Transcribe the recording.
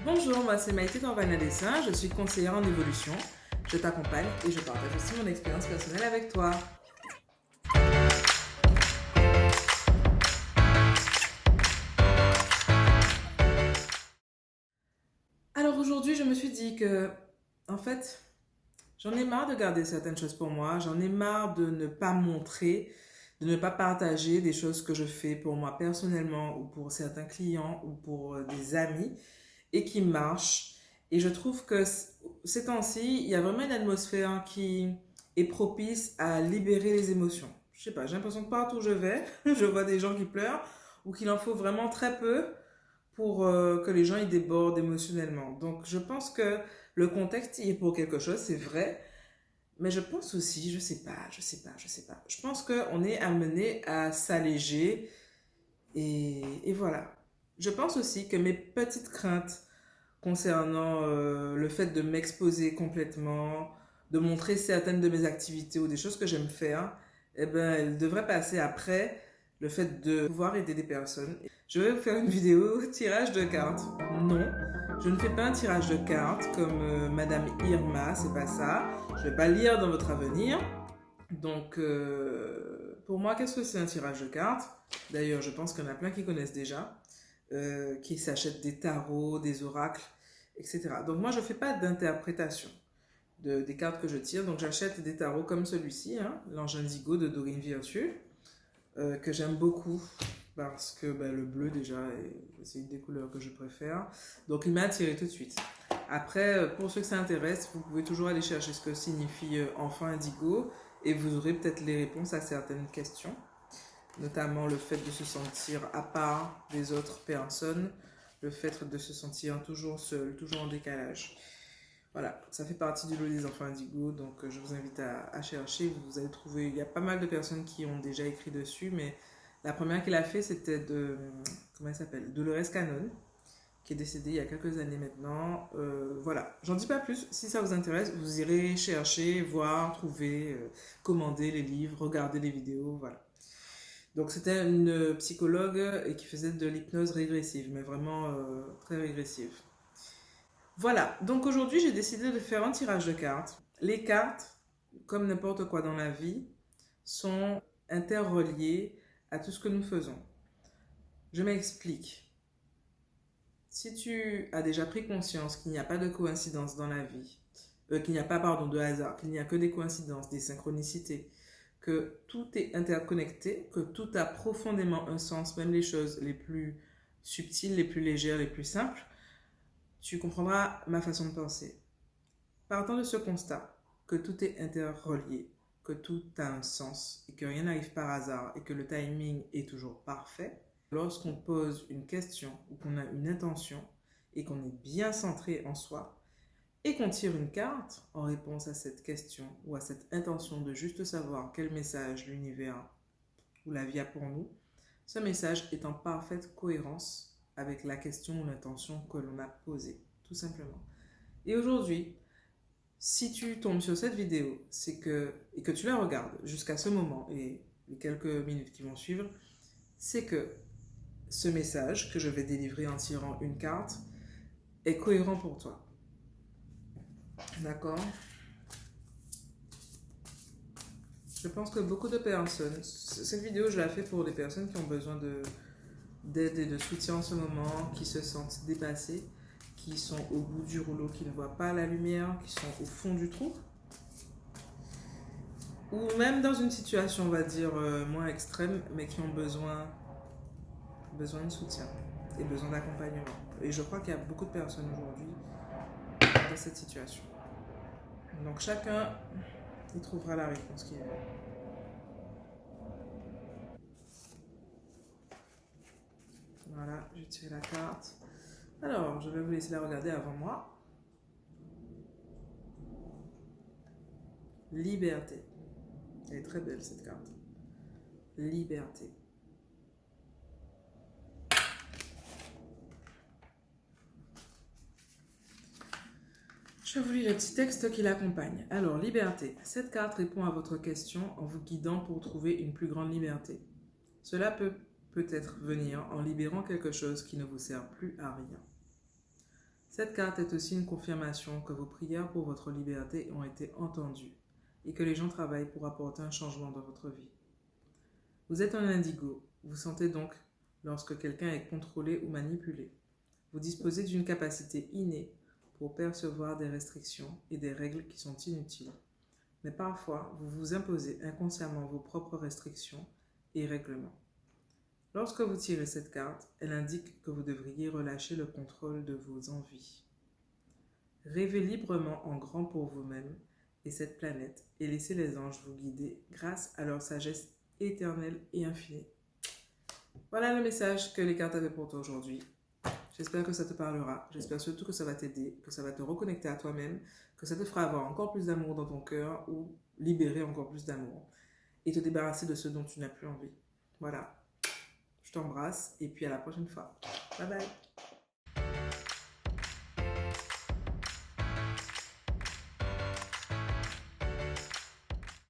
Bonjour, moi c'est Maïté Torvana Dessin, je suis conseillère en évolution. Je t'accompagne et je partage aussi mon expérience personnelle avec toi. Alors aujourd'hui, je me suis dit que, en fait, j'en ai marre de garder certaines choses pour moi, j'en ai marre de ne pas montrer, de ne pas partager des choses que je fais pour moi personnellement ou pour certains clients ou pour des amis et qui marchent. Et je trouve que ces temps-ci, il y a vraiment une atmosphère qui est propice à libérer les émotions. Je sais pas, j'ai l'impression que partout où je vais, je vois des gens qui pleurent ou qu'il en faut vraiment très peu pour que les gens y débordent émotionnellement. Donc je pense que le contexte y est pour quelque chose, c'est vrai, mais je pense aussi, je sais pas. Je pense qu'on est amené à s'alléger et voilà. Je pense aussi que mes petites craintes concernant le fait de m'exposer complètement, de montrer certaines de mes activités ou des choses que j'aime faire, eh ben, elles devraient passer après le fait de pouvoir aider des personnes. Je vais vous faire une vidéo tirage de cartes. Non, je ne fais pas un tirage de cartes comme Madame Irma, c'est pas ça. Je vais pas lire dans votre avenir. Donc, pour moi, qu'est-ce que c'est un tirage de cartes? D'ailleurs, je pense qu'il y en a plein qui connaissent déjà, qui s'achètent des tarots, des oracles, etc. Donc, moi, je ne fais pas d'interprétation des cartes que je tire. Donc, j'achète des tarots comme celui-ci, hein, l'Ange Indigo de Dorine Virtue, que j'aime beaucoup parce que le bleu, déjà, c'est une des couleurs que je préfère. Donc, il m'a attiré tout de suite. Après, pour ceux que ça intéresse, vous pouvez toujours aller chercher ce que signifie enfant indigo et vous aurez peut-être les réponses à certaines questions, notamment le fait de se sentir à part des autres personnes, le fait de se sentir toujours seul, toujours en décalage. Voilà, ça fait partie du lot des enfants indigo, donc je vous invite à chercher. Vous allez trouver, il y a pas mal de personnes qui ont déjà écrit dessus, mais la première qu'elle a fait, c'était comment elle s'appelle, Dolores Cannon, qui est décédée il y a quelques années maintenant. Voilà, j'en dis pas plus. Si ça vous intéresse, vous irez chercher, voir, trouver, commander les livres, regarder les vidéos, voilà. Donc c'était une psychologue et qui faisait de l'hypnose régressive, mais vraiment très régressive. Voilà, donc aujourd'hui j'ai décidé de faire un tirage de cartes. Les cartes, comme n'importe quoi dans la vie, sont interreliées à tout ce que nous faisons. Je m'explique. Si tu as déjà pris conscience qu'il n'y a pas de coïncidence dans la vie, qu'il n'y a pas, pardon, de hasard, qu'il n'y a que des coïncidences, des synchronicités, que tout est interconnecté, que tout a profondément un sens, même les choses les plus subtiles, les plus légères, les plus simples, tu comprendras ma façon de penser. Partant de ce constat que tout est interrelié, que tout a un sens et que rien n'arrive par hasard et que le timing est toujours parfait, lorsqu'on pose une question ou qu'on a une intention et qu'on est bien centré en soi et qu'on tire une carte en réponse à cette question ou à cette intention de juste savoir quel message l'univers ou la vie a pour nous, ce message est en parfaite cohérence avec la question ou l'intention que l'on a posée, tout simplement. Et aujourd'hui, si tu tombes sur cette vidéo, et que tu la regardes jusqu'à ce moment et les quelques minutes qui vont suivre, c'est que ce message que je vais délivrer en tirant une carte est cohérent pour toi. D'accord? Je pense que beaucoup de personnes, cette vidéo je la fais pour des personnes qui ont besoin d'aide et de soutien en ce moment, qui se sentent dépassées, qui sont au bout du rouleau, qui ne voient pas la lumière, qui sont au fond du trou, ou même dans une situation, on va dire, moins extrême, mais qui ont besoin de soutien et besoin d'accompagnement. Et je crois qu'il y a beaucoup de personnes aujourd'hui dans cette situation. Donc chacun y trouvera la réponse qu'il veut. Voilà, j'ai tiré la carte. Alors, je vais vous laisser la regarder avant moi. Liberté. Elle est très belle cette carte. Liberté. Je vous lis le petit texte qui l'accompagne. Alors, liberté. Cette carte répond à votre question en vous guidant pour trouver une plus grande liberté. Cela peut peut-être venir en libérant quelque chose qui ne vous sert plus à rien. Cette carte est aussi une confirmation que vos prières pour votre liberté ont été entendues et que les gens travaillent pour apporter un changement dans votre vie. Vous êtes un indigo, vous sentez donc lorsque quelqu'un est contrôlé ou manipulé. Vous disposez d'une capacité innée pour percevoir des restrictions et des règles qui sont inutiles. Mais parfois, vous vous imposez inconsciemment vos propres restrictions et règlements. Lorsque vous tirez cette carte, elle indique que vous devriez relâcher le contrôle de vos envies. Rêvez librement en grand pour vous-même et cette planète et laissez les anges vous guider grâce à leur sagesse éternelle et infinie. Voilà le message que les cartes avaient pour toi aujourd'hui. J'espère que ça te parlera. J'espère surtout que ça va t'aider, que ça va te reconnecter à toi-même, que ça te fera avoir encore plus d'amour dans ton cœur ou libérer encore plus d'amour et te débarrasser de ce dont tu n'as plus envie. Voilà. Je t'embrasse et puis à la prochaine fois. Bye bye.